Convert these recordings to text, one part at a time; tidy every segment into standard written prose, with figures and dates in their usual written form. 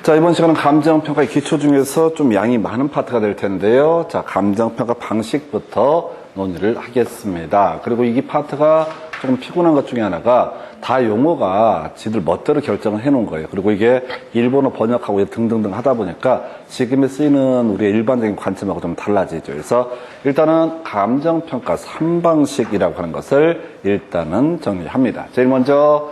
자, 이번 시간은 감정평가의 기초 중에서 좀 양이 많은 파트가 될 텐데요. 자, 감정평가 방식부터 논의를 하겠습니다. 그리고 이 파트가 조금 피곤한 것 중에 하나가 다 용어가 지들 멋대로 결정을 해놓은 거예요. 그리고 이게 일본어 번역하고 등등등 하다 보니까 지금에 쓰이는 우리의 일반적인 관점하고 좀 달라지죠. 그래서 일단은 감정평가 3방식이라고 하는 것을 일단은 정리합니다. 제일 먼저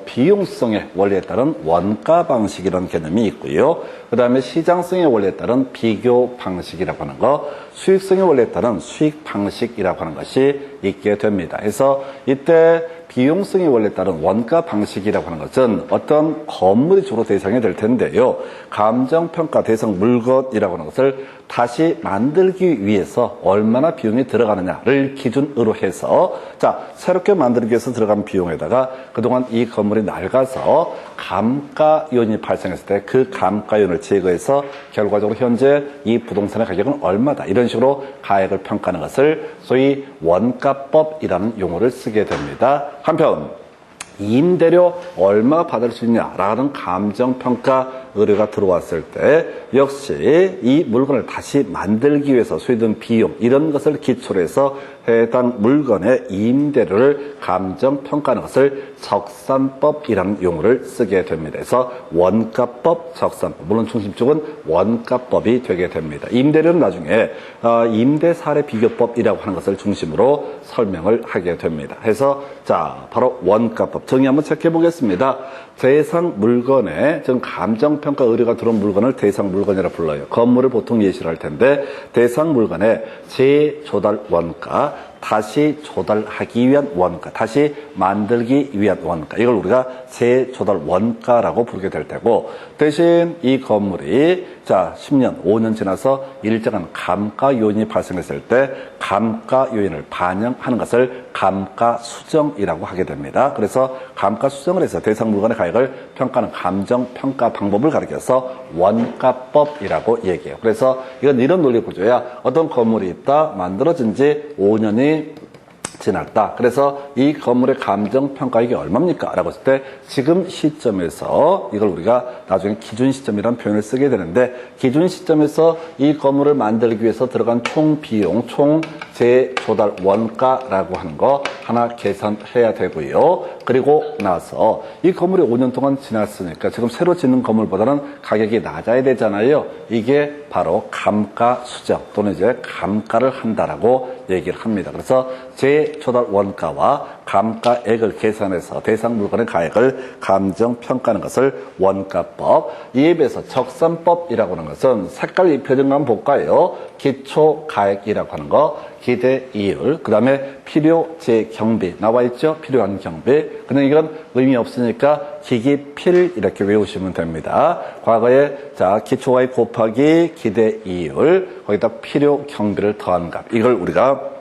비용성의 원리에 따른 원가 방식이라는 개념이 있고요. 그 다음에 시장성의 원리에 따른 비교 방식이라고 하는 거, 수익성의 원리에 따른 수익 방식이라고 하는 것이 있게 됩니다. 그래서 이때 비용성의 원리에 따른 원가 방식이라고 하는 것은 어떤 건물이 주로 대상이 될 텐데요. 감정평가 대상 물건이라고 하는 것을 다시 만들기 위해서 얼마나 비용이 들어가느냐를 기준으로 해서, 자, 새롭게 만들기 위해서 들어간 비용에다가 그동안 이 건물이 낡아서 감가요인이 발생했을 때 그 감가요인을 제거해서 결과적으로 현재 이 부동산의 가격은 얼마다, 이런 식으로 가액을 평가하는 것을 소위 원가법이라는 용어를 쓰게 됩니다. 한편 임대료 얼마 받을 수 있냐라는 감정평가 의뢰가 들어왔을 때 역시 이 물건을 다시 만들기 위해서 소요된 비용, 이런 것을 기초로 해서 해당 물건의 임대료를 감정평가하는 것을 적산법이라는 용어를 쓰게 됩니다. 그래서 원가법, 적산법, 물론 중심축은 원가법이 되게 됩니다. 임대료는 나중에 임대사례비교법이라고 하는 것을 중심으로 설명을 하게 됩니다. 해서 자, 바로 원가법 정의 한번 체크해 보겠습니다. 대상 물건에, 지금 감정평가 의뢰가 들어온 물건을 대상 물건이라 불러요. 건물을 보통 예시를 할 텐데 대상 물건에 재조달 원가, 다시 조달하기 위한 원가, 다시 만들기 위한 원가, 이걸 우리가 재조달 원가라고 부르게 될 테고, 대신 이 건물이 자 10년, 5년 지나서 일정한 감가 요인이 발생했을 때 감가 요인을 반영하는 것을 감가 수정이라고 하게 됩니다. 그래서 감가 수정을 해서 대상 물건의 가액을 평가하는 감정평가 방법을 가리켜서 원가법이라고 얘기해요. 그래서 이건 이런 논리 구조야. 어떤 건물이 있다, 만들어진 지 5년이 지났다. 그래서 이 건물의 감정평가액이 얼마입니까? 라고 했을 때 지금 시점에서, 이걸 우리가 나중에 기준 시점이라는 표현을 쓰게 되는데, 기준 시점에서 이 건물을 만들기 위해서 들어간 총 비용, 총 재조달 원가라고 하는 거 하나 계산해야 되고요. 그리고 나서 이 건물이 5년 동안 지났으니까 지금 새로 짓는 건물보다는 가격이 낮아야 되잖아요. 이게 바로 감가 수정 또는 이제 감가를 한다라고 얘기를 합니다. 그래서 재조달 원가와 감가액을 계산해서 대상 물건의 가액을 감정평가하는 것을 원가법, 이에 비해서 적산법이라고 하는 것은 색깔 입혀진 거 한번 볼까요? 기초가액이라고 하는 거, 기대이율, 그 다음에 필요재 경비 나와 있죠? 필요한 경비. 근데 이건 의미 없으니까 기기필 이렇게 외우시면 됩니다. 과거에 자 기초가액 곱하기 기대이율, 거기다 필요 경비를 더한 값, 이걸 우리가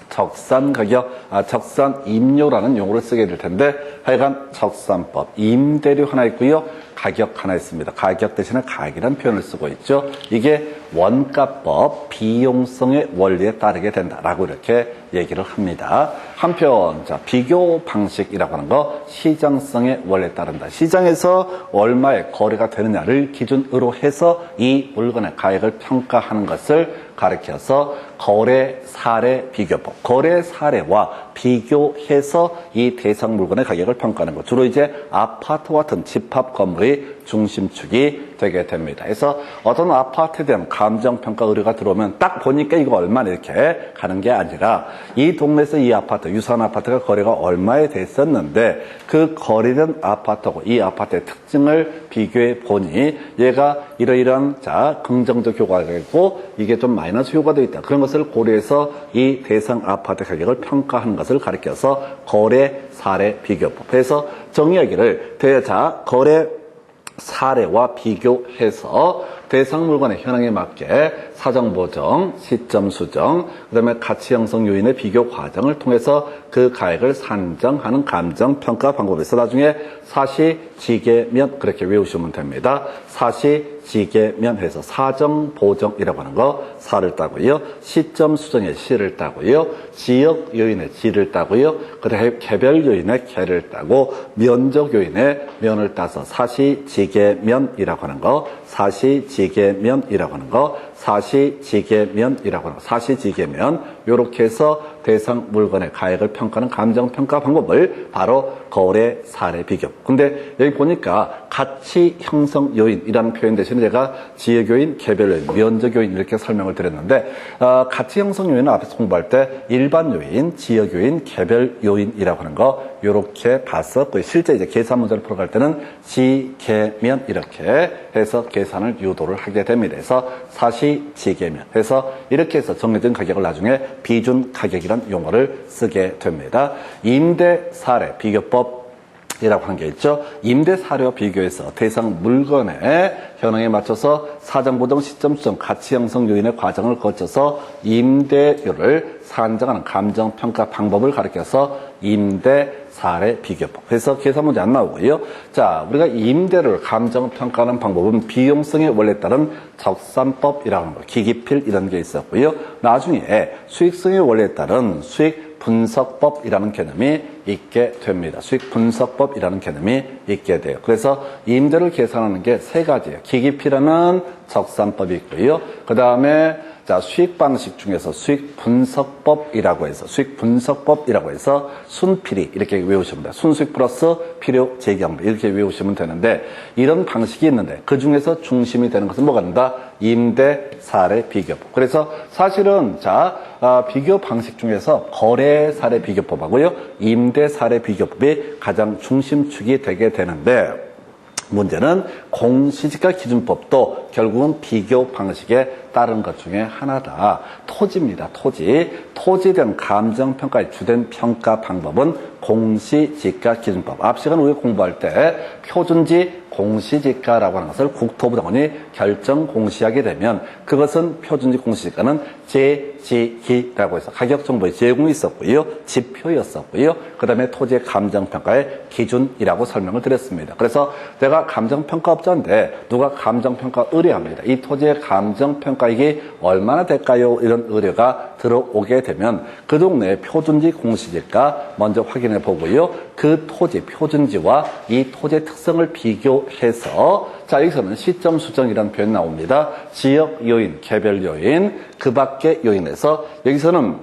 적산 가격, 적산 임료라는 용어를 쓰게 될 텐데, 하여간 적산법, 임대료 하나 있고요, 가격 하나 있습니다. 가격 대신에 가격이라는 표현을 쓰고 있죠. 이게 원가법, 비용성의 원리에 따르게 된다라고 이렇게 얘기를 합니다. 한편 자 비교 방식이라고 하는 거, 시장성의 원리에 따른다. 시장에서 얼마의 거래가 되느냐를 기준으로 해서 이 물건의 가액을 평가하는 것을 가리켜서 거래 사례 비교법, 거래 사례와 비교해서 이 대상 물건의 가격을 평가하는 것, 주로 이제 아파트와 같은 집합 건물이 중심축이 되게 됩니다. 그래서 어떤 아파트에 대한 감정평가 의뢰가 들어오면 딱 보니까 이거 얼마 이렇게 가는 게 아니라 이 동네에서 이 아파트, 유사한 아파트가 거래가 얼마에 됐었는데 그 거래된 아파트하고 이 아파트의 특징을 비교해 보니 얘가 이러이러한 자 긍정적 효과가 있고 이게 좀 마이너스 효과도 있다. 그런 것을 고려해서 이 대상 아파트 가격을 평가하는 것을 가리켜서 거래 사례 비교법. 그래서 정의하기를 대자 거래 사례와 비교해서 대상 물건의 현황에 맞게 사정 보정, 시점 수정, 그 다음에 가치 형성 요인의 비교 과정을 통해서 그 가액을 산정하는 감정평가 방법에서 나중에 사시지계면 그렇게 외우시면 됩니다. 사시지계면 해서 사정보정이라고 하는 거 사를 따고요. 시점 수정의 시를 따고요. 지역 요인의 지를 따고요. 그다음에 개별 요인의 개를 따고 면적 요인의 면을 따서 사시지계면이라고 하는 거, 사시지계면이라고 하는 거, 사시지계면이라고 하는 거, 사시지계면 요렇게 해서 대상 물건의 가액을 평가하는 감정평가 방법을 바로 거래, 사례, 비교. 근데 여기 보니까 가치 형성 요인이라는 표현 대신에 제가 지역 요인, 개별 요인, 면적 요인 이렇게 설명을 드렸는데 가치 형성 요인은 앞에서 공부할 때 일반 요인, 지역 요인, 개별 요인이라고 하는 거 요렇게 봤었고 실제 이제 계산 문제를 풀어갈 때는 지계면 이렇게 해서 계산을 유도를 하게 됩니다. 그래서 사시지계면 해서 이렇게 해서 정해진 가격을 나중에 비준 가격이란 용어를 쓰게 됩니다. 임대 사례 비교법 이라고 하는 게 있죠. 임대 사례와 비교해서 대상 물건의 현황에 맞춰서 사정보정, 시점 수정, 가치 형성 요인의 과정을 거쳐서 임대료를 산정하는 감정평가 방법을 가리켜서 임대 사례 비교법. 그래서 계산 문제 안 나오고요. 자, 우리가 임대료를 감정평가하는 방법은 비용성의 원리에 따른 적산법이라고 하는 거, 기기필 이런 게 있었고요. 나중에 수익성의 원리에 따른 수익 분석법이라는 개념이 있게 됩니다. 수익 분석법이라는 개념이 있게 돼요. 그래서 임대를 계산하는 게 세 가지예요. 기기필하는 적산법이 있고요. 그 다음에 자, 수익 방식 중에서 수익 분석법이라고 해서 순필이 이렇게 외우시면 돼요. 순수익 플러스 필요 재경비 이렇게 외우시면 되는데 이런 방식이 있는데 그 중에서 중심이 되는 것은 뭐가 된다? 임대 사례 비교법. 그래서 사실은 비교 방식 중에서 거래 사례 비교법하고요. 임대 사례 비교법이 가장 중심축이 되게 되는데 문제는 공시지가 기준법도 결국은 비교 방식에 따른 것 중에 하나다. 토지입니다. 토지에 대한 감정평가의 주된 평가 방법은 공시지가 기준법. 앞 시간 우리가 공부할 때 표준지 공시지가라고 하는 것을 국토부 장관이 결정 공시하게 되면 그것은 표준지 공시지가는 제지기라고 해서 가격 정보의 제공이 있었고요. 지표였었고요. 그 다음에 토지의 감정평가의 기준이라고 설명을 드렸습니다. 그래서 내가 감정평가업자인데 누가 감정평가 의뢰합니다. 이 토지의 감정평가액이 얼마나 될까요? 이런 의뢰가 들어오게 되면 그 동네의 표준지 공시지가 먼저 확인해 보고요. 그 토지 표준지와 이 토지의 특성을 비교해서 자, 여기서는 시점 수정이라는 표현이 나옵니다. 지역 요인, 개별 요인, 그 밖의 요인에서 여기서는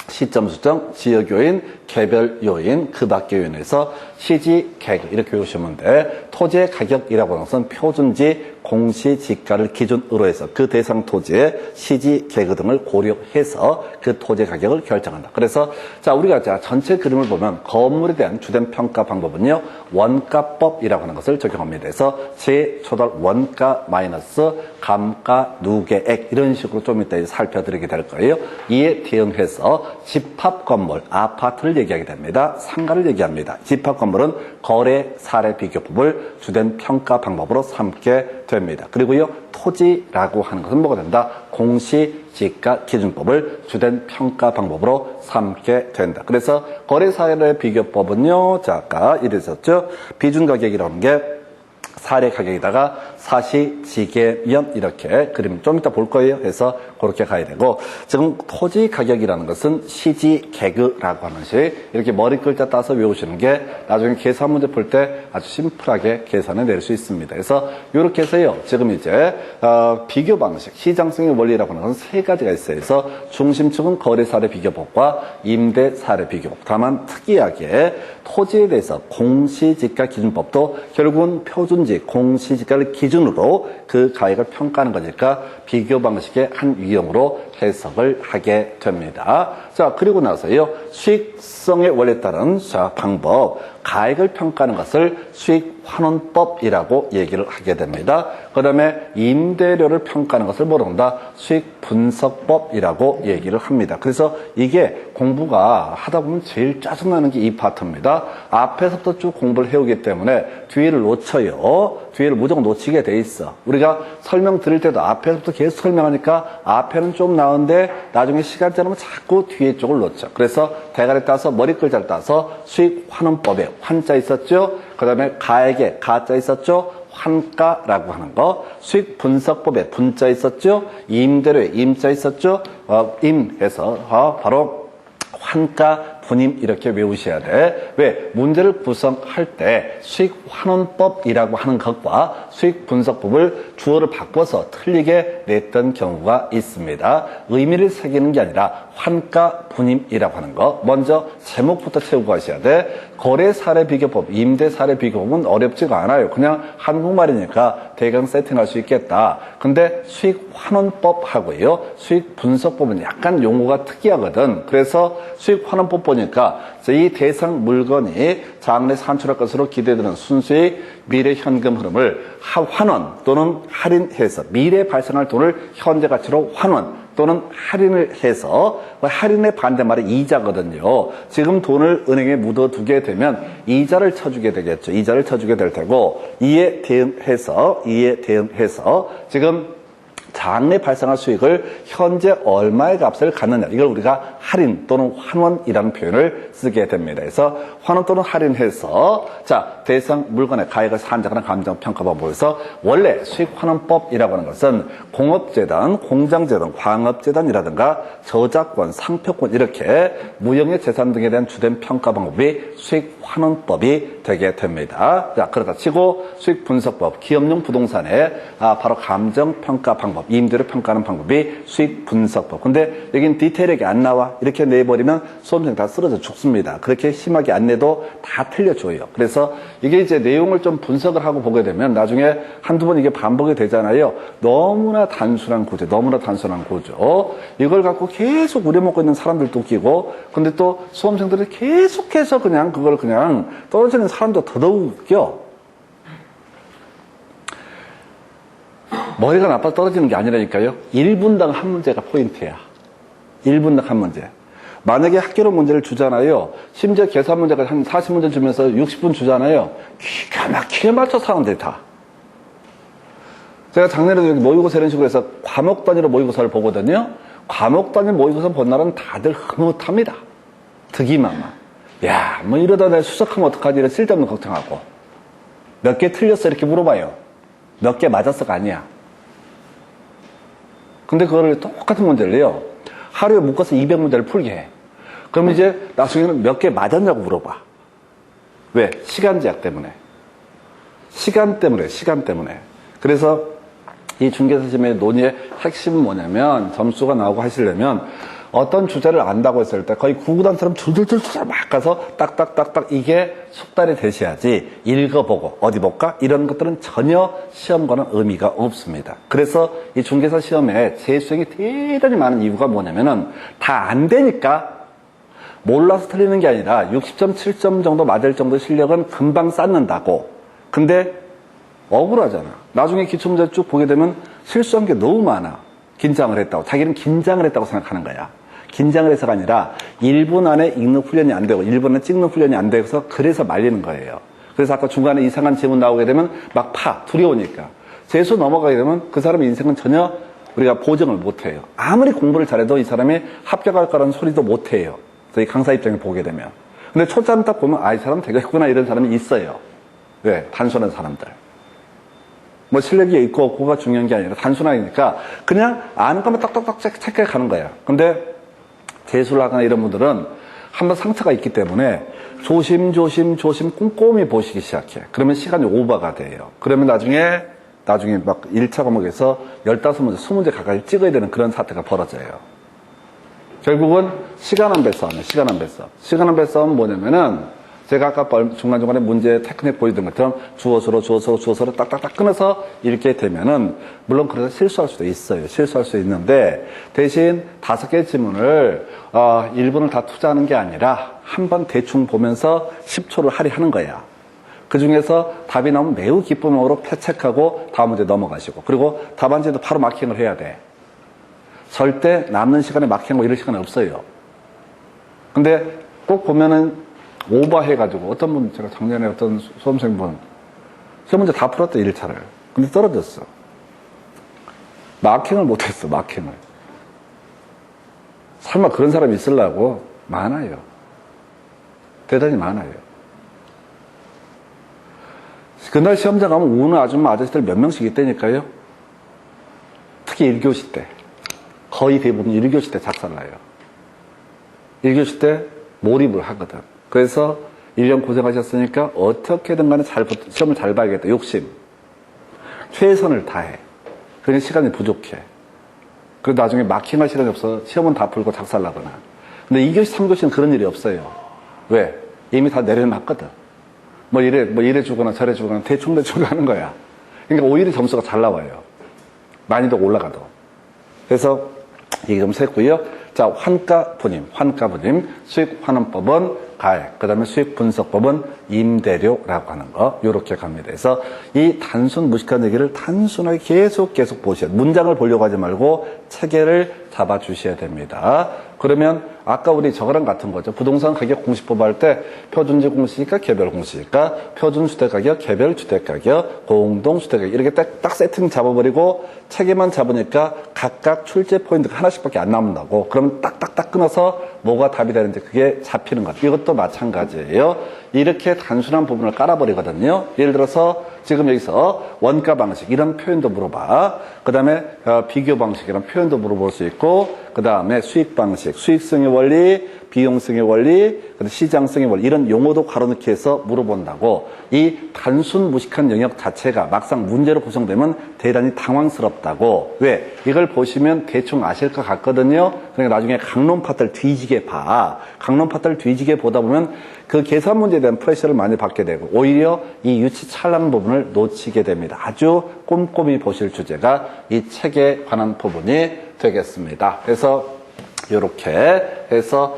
시점 수정, 지역 요인, 개별 요인, 그 밖의 요인에서 시지 계획 이렇게 외우시면 돼. 토지의 가격이라고 하는 것은 표준지 공시지가를 기준으로 해서 그 대상 토지의 시지 계획 등을 고려해서 그 토지 가격을 결정한다. 그래서 자, 우리가 전체 그림을 보면 건물에 대한 주된 평가 방법은요. 원가법이라고 하는 것을 적용합니다. 그래서 제초달 원가 마이너스 감가 누계액 이런 식으로 좀 이따 살펴드리게 될 거예요. 이에 대응해서 집합 건물, 아파트를 얘기하게 됩니다. 상가를 얘기합니다. 집합 건물은 거래 사례 비교법을 주된 평가 방법으로 삼게 됩니다. 그리고요, 토지라고 하는 것은 뭐가 된다? 공시지가 기준법을 주된 평가 방법으로 삼게 된다. 그래서 거래 사례 비교법은요, 자, 아까 이랬었죠. 비준 가격이라는 게 사례 가격에다가 사시지계면 이렇게 그림 좀 이따 볼 거예요. 해서 그렇게 가야 되고 지금 토지 가격이라는 것은 시지계급라고 하는 식 이렇게 머리 글자 따서 외우시는 게 나중에 계산 문제 풀 때 아주 심플하게 계산을 낼 수 있습니다. 그래서 이렇게 해서요. 지금 이제 비교 방식, 시장성의 원리라고 하는 것은 세 가지가 있어요. 그래서 중심축은 거래 사례 비교법과 임대 사례 비교법. 다만 특이하게 토지에 대해서 공시지가 기준법도 결국은 표준지 공시지가를 기준으로 그 가액을 평가하는 거니까 비교 방식의 한 유형으로 해석을 하게 됩니다. 자, 그리고 나서요. 수익성의 원리에 따른 방법, 가액을 평가하는 것을 수익환원법이라고 얘기를 하게 됩니다. 그 다음에 임대료를 평가하는 것을 뭐라고 한다? 수익분석법이라고 얘기를 합니다. 그래서 이게 공부가 하다 보면 제일 짜증나는 게 이 파트입니다. 앞에서부터 쭉 공부를 해오기 때문에 뒤를 놓쳐요. 뒤를 무조건 놓치게 돼 있어. 우리가 설명 드릴 때도 앞에서부터 계속 설명하니까 앞에는 좀 나은데 나중에 시간 지나면 자꾸 뒤에 쪽을 놓쳐. 그래서 대가리 따서 머리 글자를 따서 수익환원법에 환자 있었죠? 그 다음에 가액에 가자 있었죠? 환가라고 하는 거. 수익 분석법에 분자 있었죠? 임대료에 임자 있었죠? 임해서 바로 환가 분임 이렇게 외우셔야 돼. 왜? 문제를 구성할 때 수익환원법이라고 하는 것과 수익분석법을 주어를 바꿔서 틀리게 냈던 경우가 있습니다. 의미를 새기는 게 아니라 환가 분임이라고 하는 거. 먼저 제목부터 채우고 가셔야 돼. 거래 사례 비교법, 임대 사례 비교법은 어렵지가 않아요. 그냥 한국말이니까 대강 세팅할 수 있겠다. 근데 수익환원법하고요. 수익분석법은 약간 용어가 특이하거든. 그래서 수익환원법 보니까 이 대상 물건이 장래 산출할 것으로 기대되는 순수익 미래 현금 흐름을 환원 또는 할인해서 미래 발생할 돈을 현재 가치로 환원 또는 할인을 해서 할인의 반대말이 이자거든요. 지금 돈을 은행에 묻어두게 되면 이자를 쳐주게 되겠죠. 이자를 쳐주게 될 테고 이에 대응해서 지금 장래 발생할 수익을 현재 얼마의 값을 갖느냐 이걸 우리가 할인 또는 환원이라는 표현을 쓰게 됩니다. 그래서 환원 또는 할인해서 자 대상 물건의 가액을 산정하는 감정평가법에서 원래 수익환원법이라고 하는 것은 공업재단, 공장재단, 광업재단이라든가 저작권, 상표권 이렇게 무형의 재산 등에 대한 주된 평가 방법이 수익환원법이 되게 됩니다. 자 그러다 치고 수익분석법, 기업용 부동산의 바로 감정평가 방법 임대료 평가하는 방법이 수익분석법. 근데 여긴 디테일하게 안 나와. 이렇게 내버리면 수험생 다 쓰러져 죽습니다. 그렇게 심하게 안 내도 다 틀려줘요. 그래서 이게 이제 내용을 좀 분석을 하고 보게 되면 나중에 한두 번 이게 반복이 되잖아요. 너무나 단순한 구조. 이걸 갖고 계속 우려먹고 있는 사람들도 웃기고 근데 또 수험생들이 계속해서 그냥 그걸 그냥 떨어지는 사람도 더더욱 웃겨. 머리가 나빠서 떨어지는 게 아니라니까요. 1분당 한 문제가 포인트야. 1분당 한 문제. 만약에 학교로 문제를 주잖아요. 심지어 계산 문제가 한 40문제 주면서 60분 주잖아요. 기가 막히게 맞춰 사람들이 다. 제가 작년에도 여기 모의고사 이런 식으로 해서 과목 단위로 모의고사를 보거든요. 과목 단위 모의고사 본 날은 다들 흐뭇합니다. 득이만만. 야, 뭐 이러다 내가 수석하면 어떡하지? 이런 쓸데없는 걱정하고. 몇 개 틀렸어? 이렇게 물어봐요. 몇 개 맞았어가 아니야. 근데 그거를 똑같은 문제를 내요. 하루에 묶어서 200문제를 풀게 해. 그럼 이제 나중에는 몇 개 맞았냐고 물어봐. 왜? 시간 제약 때문에. 시간 때문에. 그래서 이 중개사 시험의 논의의 핵심은 뭐냐면 점수가 나오고 하시려면 어떤 주제를 안다고 했을 때 거의 구구단처럼 줄줄줄줄 막 가서 딱딱딱딱 이게 숙달이 되셔야지 읽어보고 어디 볼까? 이런 것들은 전혀 시험과는 의미가 없습니다. 그래서 이 중개사 시험에 재수생이 대단히 많은 이유가 뭐냐면은 다 안 되니까 몰라서 틀리는 게 아니라 60점, 7점 정도 맞을 정도 실력은 금방 쌓는다고. 근데 억울하잖아. 나중에 기출문제 쭉 보게 되면 실수한 게 너무 많아. 긴장을 했다고. 자기는 긴장을 했다고 생각하는 거야. 긴장을 해서가 아니라 1분 안에 읽는 훈련이 안 되고 1분 안에 찍는 훈련이 안 돼서 그래서 말리는 거예요. 그래서 아까 중간에 이상한 질문 나오게 되면 막 두려우니까. 재수 넘어가게 되면 그 사람의 인생은 전혀 우리가 보정을 못해요. 아무리 공부를 잘해도 이 사람이 합격할 거라는 소리도 못해요. 저희 강사 입장에 보게 되면. 근데 초점 딱 보면 이 사람 되겠구나 이런 사람이 있어요. 왜? 단순한 사람들. 뭐 실력이 있고 없고가 중요한 게 아니라 단순하니까 그냥 아는 것만 딱딱딱 체크해 가는 거야. 근데 재수를 하거나 이런 분들은 한번 상처가 있기 때문에 조심 꼼꼼히 보시기 시작해. 그러면 시간이 오버가 돼요. 그러면 나중에 막 1차 과목에서 15문제, 20문제 가까이 찍어야 되는 그런 사태가 벌어져요. 결국은 시간 안배 싸움이에요. 시간 안배 싸움은 뭐냐면은 제가 아까 중간중간에 문제 테크닉 보여드린 것처럼 주어서로 딱딱딱 끊어서 이렇게 되면은 물론 그래서 실수할 수도 있어요. 실수할 수 있는데 대신 5개 지문을 1분을 다 투자하는 게 아니라 한번 대충 보면서 10초를 할애하는 거야. 그 중에서 답이 나오면 매우 기쁜 마음으로 패책하고 다음 문제 넘어가시고 그리고 답안지도 바로 마킹을 해야 돼. 절대 남는 시간에 마킹하고 이럴 시간이 없어요. 근데 꼭 보면은 오버해가지고 어떤 분 제가 작년에 어떤 수험생분 시험 문제 다 풀었대 1차를. 근데 떨어졌어. 마킹을 못했어. 설마 그런 사람이 있으려고? 많아요. 대단히 많아요. 그날 시험장 가면 우는 아줌마 아저씨들 몇 명씩 있다니까요. 특히 1교시 때. 거의 대부분 1교시 때 작살나요. 1교시 때 몰입을 하거든. 그래서 1년 고생하셨으니까 어떻게든 간에 시험을 잘 봐야겠다. 욕심. 최선을 다해. 그러니까 시간이 부족해. 그리고 나중에 마킹할 시간이 없어 시험은 다 풀고 작살나거나. 근데 2교시, 3교시는 그런 일이 없어요. 왜? 이미 다 내려놨거든. 뭐 이래 주거나 저래 주거나 대충 가는 거야. 그러니까 오히려 점수가 잘 나와요. 난이도가 올라가도. 그래서 이게 좀 셌고요. 자, 환가분임, 수익환원법은 가액, 그 다음에 수익분석법은 임대료라고 하는 거, 요렇게 갑니다. 그래서 이 단순 무식한 얘기를 단순하게 계속 보셔야 돼요. 문장을 보려고 하지 말고 체계를 잡아주셔야 됩니다. 그러면 아까 우리 저거랑 같은 거죠. 부동산 가격 공시법 할 때 표준지 공시니까 개별 공시니까 표준주택가격, 개별주택가격, 공동주택가격 이렇게 딱 세팅 잡아버리고 체계만 잡으니까 각각 출제 포인트가 하나씩밖에 안 남는다고. 그러면 딱딱딱 끊어서 뭐가 답이 되는지 그게 잡히는 것 같아요. 이것도 마찬가지예요. 이렇게 단순한 부분을 깔아버리거든요. 예를 들어서 지금 여기서 원가 방식 이런 표현도 물어봐. 그 다음에 비교 방식 이런 표현도 물어볼 수 있고, 그 다음에 수익 방식, 수익성의 원리, 비용성의 원리, 시장성의 원리 이런 용어도 가로넣기 해서 물어본다고. 이 단순 무식한 영역 자체가 막상 문제로 구성되면 대단히 당황스럽다고. 왜? 이걸 보시면 대충 아실 것 같거든요. 그러니까 나중에 강론 파트를 뒤지게 봐. 강론 파트를 뒤지게 보다 보면 그 계산 문제에 대한 프레셔를 많이 받게 되고 오히려 이 유치찬란한 부분을 놓치게 됩니다. 아주 꼼꼼히 보실 주제가 이 책에 관한 부분이 되겠습니다. 그래서 이렇게 해서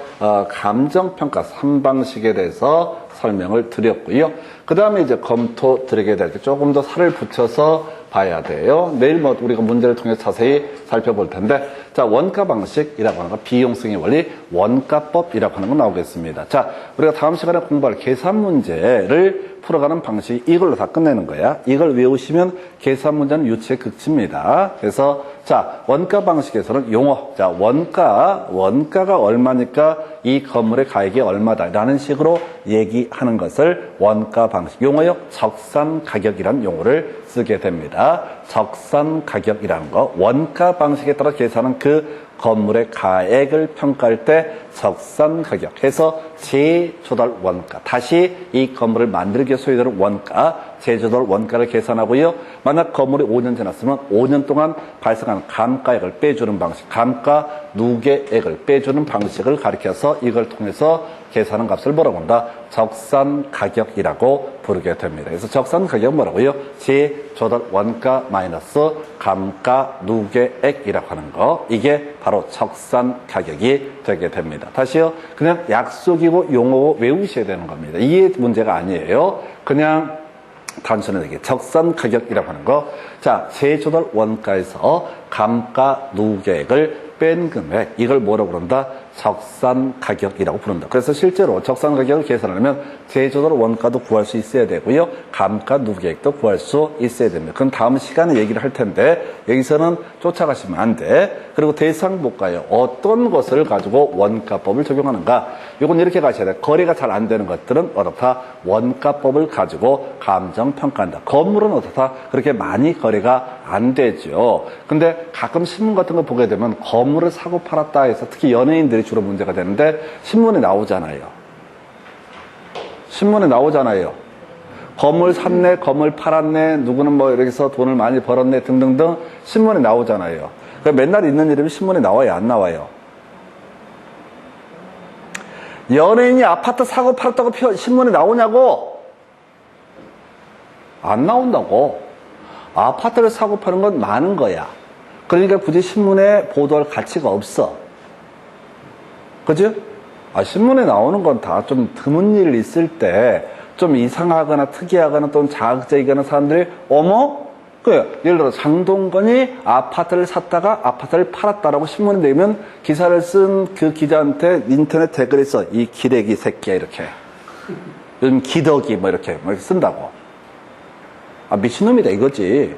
감정평가 3방식에 대해서 설명을 드렸고요. 그 다음에 이제 검토 드리게 될 때 조금 더 살을 붙여서 봐야 돼요. 내일 뭐 우리가 문제를 통해 자세히 살펴볼 텐데, 자, 원가 방식이라고 하는 거, 비용성의 원리, 원가법이라고 하는 거 나오겠습니다. 자, 우리가 다음 시간에 공부할 계산 문제를 풀어가는 방식이 이걸로 다 끝내는 거야. 이걸 외우시면 계산 문제는 유치의 극치입니다. 그래서 자, 원가 방식에서는 용어, 자, 원가가 얼마니까 이 건물의 가액이 얼마다라는 식으로 얘기하는 것을 원가 방식, 용어요, 적산 가격이라는 용어를 쓰게 됩니다. 적산 가격이라는 거, 원가 방식에 따라 계산하는 그 건물의 가액을 평가할 때 적산 가격 해서 재조달 원가, 다시 이 건물을 만들기 위해 소요되는 원가, 재조달 원가를 계산하고요. 만약 건물이 5년 지났으면 5년 동안 발생한 감가액을 빼주는 방식, 감가 누계액을 빼주는 방식을 가리켜서 이걸 통해서 계산한 값을 뭐라고 한다? 적산 가격이라고 부르게 됩니다. 그래서 적산 가격은 뭐라고요? 재조달 원가 마이너스 감가 누계액이라고 하는 거, 이게 바로 적산 가격이 되게 됩니다. 다시요, 그냥 약속이고 용어 외우셔야 되는 겁니다. 이게 문제가 아니에요. 그냥 단순하게 적산 가격이라고 하는 거. 자, 재조달 원가에서 감가 누계액을 뺀 금액, 이걸 뭐라고 그런다? 적산 가격이라고 부른다. 그래서 실제로 적산 가격을 계산하려면 재조달 원가도 구할 수 있어야 되고요, 감가 누계액도 구할 수 있어야 됩니다. 그건 다음 시간에 얘기를 할 텐데 여기서는 쫓아가시면 안 돼. 그리고 대상 못 가요. 어떤 것을 가지고 원가법을 적용하는가? 이건 이렇게 가셔야 돼. 거래가 잘 안 되는 것들은 어떻다? 원가법을 가지고 감정평가한다. 건물은 어떻다? 그렇게 많이 거래가 안 되죠. 근데 가끔 신문 같은 거 보게 되면 건물을 사고 팔았다 해서 특히 연예인들이 주로 문제가 되는데 신문에 나오잖아요. 신문에 나오잖아요. 건물 샀네, 건물 팔았네, 누구는 뭐 이렇게 해서 돈을 많이 벌었네 등등등 신문에 나오잖아요. 그러니까 맨날 있는 이름이 신문에 나와요, 안 나와요? 연예인이 아파트 사고 팔았다고 신문에 나오냐고? 안 나온다고. 아파트를 사고 파는 건 많은 거야. 그러니까 굳이 신문에 보도할 가치가 없어. 그죠? 신문에 나오는 건 다 좀 드문 일 있을 때 좀 이상하거나 특이하거나 또는 자극적이거나 사람들이 어머? 예를 들어 장동건이 아파트를 샀다가 아파트를 팔았다라고 신문에 내면 기사를 쓴 그 기자한테 인터넷 댓글에 써. 이 기레기 새끼야, 이렇게. 요즘 기덕이 뭐 이렇게 쓴다고. 미친놈이다 이거지.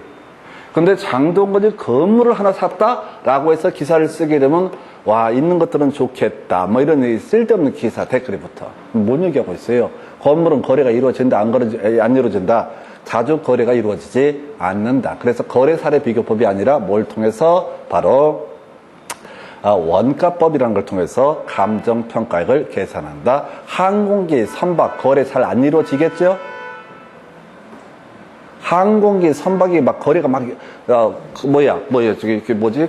근데 장동건이 건물을 하나 샀다라고 해서 기사를 쓰게 되면 와, 있는 것들은 좋겠다 뭐 이런 쓸데없는 기사 댓글이 붙어. 뭔 얘기하고 있어요? 건물은 거래가 이루어진다, 안 이루어진다. 자주 거래가 이루어지지 않는다. 그래서 거래 사례 비교법이 아니라 뭘 통해서 바로 원가법이라는 걸 통해서 감정평가액을 계산한다. 항공기 선박 거래 잘 안 이루어지겠죠? 항공기 선박이 막 거래가 막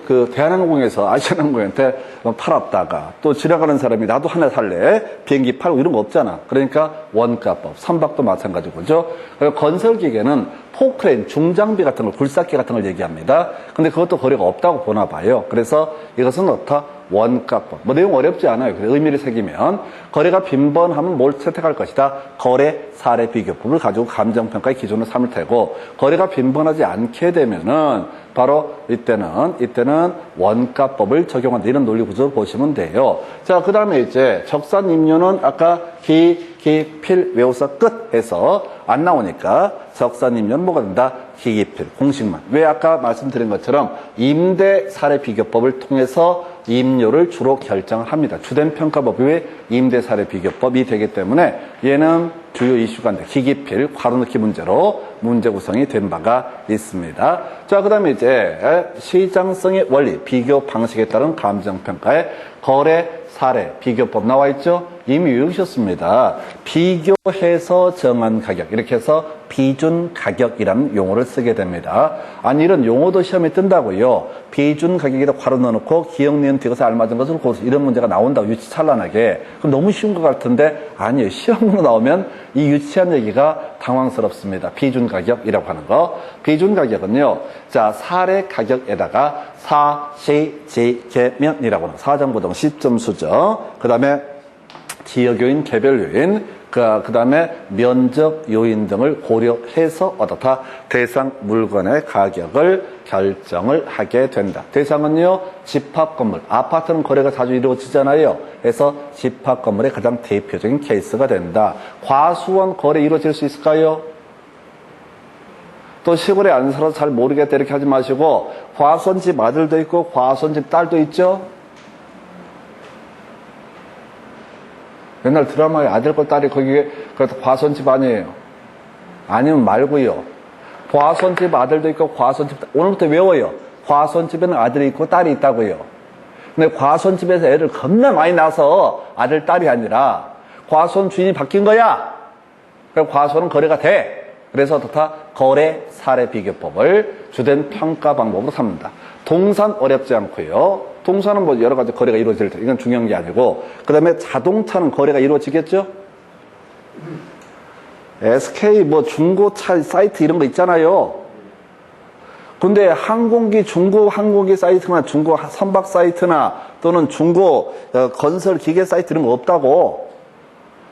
그 대한항공에서 아시아나항공한테 팔았다가 또 지나가는 사람이 나도 하나 살래 비행기 팔고 이런 거 없잖아. 그러니까 원가법. 선박도 마찬가지고 그죠? 건설기계는 포크레인 중장비 같은 걸 굴삭기 같은 걸 얘기합니다. 근데 그것도 거래가 없다고 보나 봐요. 그래서 이것은 어떻다? 원가법. 뭐 내용 어렵지 않아요. 그래서 의미를 새기면 거래가 빈번하면 뭘 채택할 것이다? 거래 사례 비교법을 가지고 감정평가의 기준을 삼을 테고 거래가 빈번하지 않게 되면은 바로 이때는 원가법을 적용한다. 이런 논리 구조를 보시면 돼요. 자, 그 다음에 이제 적산임료는 아까 필 외워서 끝 해서 안 나오니까 적산임료는 뭐가 된다? 기기필 공식만. 왜 아까 말씀드린 것처럼 임대 사례 비교법을 통해서 임료를 주로 결정을 합니다. 주된 평가법이 왜 임대 사례 비교법이 되기 때문에 얘는 주요 이슈가 안 돼. 기기필 괄호넣기 문제로 문제 구성이 된 바가 있습니다. 자, 그 다음에 이제 시장성의 원리, 비교 방식에 따른 감정평가의 거래 사례 비교법 나와 있죠? 이미 외우셨습니다. 비교해서 정한 가격, 이렇게 해서 비준 가격이라는 용어를 쓰게 됩니다. 아니, 이런 용어도 시험에 뜬다고요. 비준 가격에다 괄호 넣어놓고 기억, 니은, 디귿에 알맞은 것을 고르서 이런 문제가 나온다고 유치찬란하게. 그럼 너무 쉬운 것 같은데 아니에요. 시험으로 나오면 이 유치한 얘기가 당황스럽습니다. 비준 가격이라고 하는 거. 비준 가격은요. 자, 사례 가격에다가 사시지계면이라고 하는 사정보정 시점 수정, 그 다음에 지역 요인, 개별 요인, 그 다음에 면적 요인 등을 고려해서 어떻다? 대상 물건의 가격을 결정을 하게 된다. 대상은요, 집합 건물. 아파트는 거래가 자주 이루어지잖아요. 그래서 집합 건물의 가장 대표적인 케이스가 된다. 과수원 거래 이루어질 수 있을까요? 또 시골에 안 살아서 잘 모르겠다 이렇게 하지 마시고 과수원 집 아들도 있고 과수원 집 딸도 있죠? 옛날 드라마에 아들과 딸이 거기에 그래서 과수원집 아니에요. 아니면 말고요. 과수원집 아들도 있고 과수원집 오늘부터 외워요. 과수원집에는 아들이 있고 딸이 있다고요. 근데 과수원집에서 애를 겁나 많이 낳아서 아들 딸이 아니라 과수원 주인이 바뀐 거야. 그래서 과수원은 거래가 돼. 그래서 어떻다? 거래 사례 비교법을 주된 평가 방법으로 삼는다. 동산 어렵지 않고요. 동산은 뭐 여러 가지 거래가 이루어질 때 이건 중요한 게 아니고 그 다음에 자동차는 거래가 이루어지겠죠? SK 뭐 중고차 사이트 이런 거 있잖아요. 근데 항공기 중고 항공기 사이트나 중고 선박 사이트나 또는 중고 건설 기계 사이트 이런 거 없다고.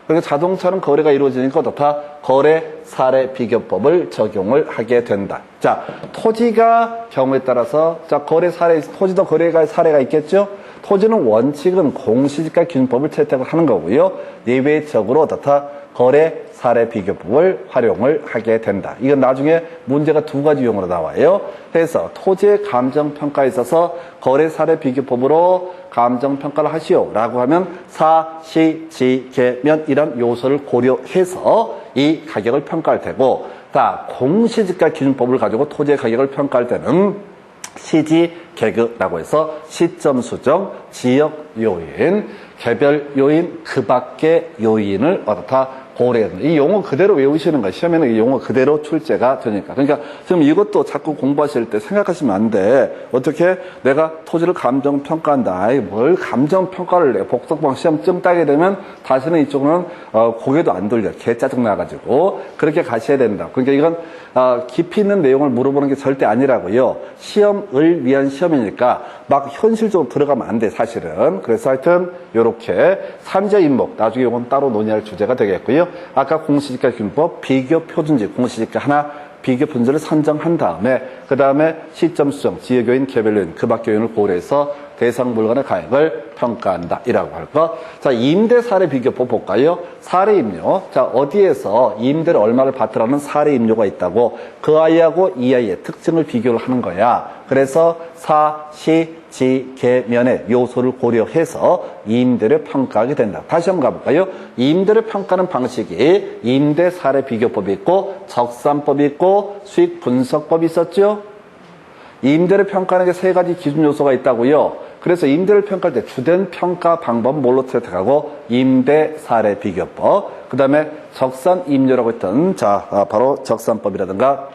그러니까 자동차는 거래가 이루어지니까 어떻다? 거래 사례 비교법을 적용을 하게 된다. 자, 토지가 경우에 따라서 자 거래 사례 토지도 거래가 사례가 있겠죠? 토지는 원칙은 공시지가 기준법을 채택을 하는 거고요. 예외적으로 어떻다? 거래 사례 비교법을 활용을 하게 된다. 이건 나중에 문제가 두 가지 용어로 나와요. 그래서 토지의 감정평가에 있어서 거래 사례 비교법으로 감정평가를 하시오 라고 하면 사시지계면 이런 요소를 고려해서 이 가격을 평가할 테고 다 공시지가 기준법을 가지고 토지의 가격을 평가할 때는 시지개그라고 해서 시점 수정, 지역 요인, 개별 요인, 그 밖의 요인을 어떻다? 고려해야 된다. 이 용어 그대로 외우시는 거예요. 시험에는 이 용어 그대로 출제가 되니까. 그러니까 지금 이것도 자꾸 공부하실 때 생각하시면 안 돼. 어떻게 내가 토지를 감정평가한다. 아이, 뭘 감정평가를 해. 복덕방 시험증 따게 되면 다시는 이쪽은 고개도 안 돌려. 개 짜증나가지고. 그렇게 가셔야 된다. 그러니까 이건 깊이 있는 내용을 물어보는 게 절대 아니라고요. 시험을 위한 시험이니까 막 현실적으로 들어가면 안 돼, 사실은. 그래서 하여튼 요렇게 산재 인목, 나중에 이건 따로 논의할 주제가 되겠고요. 아까 공시지가 기준법, 비교 표준지, 공시지가 하나 비교 표준지를 선정한 다음에 그 다음에 시점 수정, 지역요인, 개별요인, 그 밖의 요인을 고려해서 대상 물건의 가액을 평가한다. 이라고 할 것. 자, 임대 사례 비교법 볼까요? 사례 임료. 자, 어디에서 임대를 얼마를 받더라는 사례 임료가 있다고 그 아이하고 이 아이의 특징을 비교를 하는 거야. 그래서 사, 시, 지, 계, 면의 요소를 고려해서 임대를 평가하게 된다. 다시 한번 가볼까요? 임대를 평가하는 방식이 임대 사례 비교법이 있고 적산법이 있고 수익 분석법이 있었죠? 임대를 평가하는 게 세 가지 기준 요소가 있다고요. 그래서 임대를 평가할 때 주된 평가 방법은 뭘로 채택하고 임대 사례 비교법, 그 다음에 적산 임료라고 했던 바로 적산법이라든가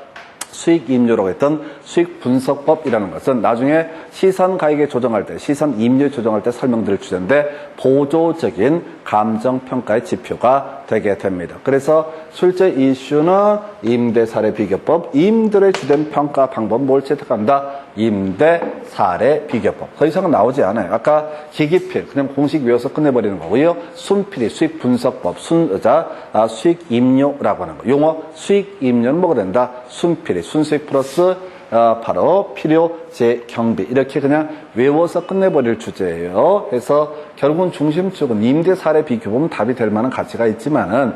수익 임료라고 했던 수익 분석법이라는 것은 나중에 시선 가액에 조정할 때, 시선 임료에 조정할 때 설명드릴 주제인데 보조적인 감정 평가의 지표가 되게 됩니다. 그래서 실제 이슈는 임대 사례 비교법, 임대의 주된 평가 방법 뭘 채택한다? 임대 사례 비교법. 더 이상은 나오지 않아요. 아까 기기필 그냥 공식 외워서 끝내버리는 거고요. 순필이 수익 분석법, 수익 임료라고 하는 거. 용어 수익 임료는 뭐가 된다? 순필이 순수익 플러스 바로 필요, 재, 경비 이렇게 그냥 외워서 끝내버릴 주제예요. 그래서 결국은 중심축은 임대 사례 비교보면 답이 될 만한 가치가 있지만은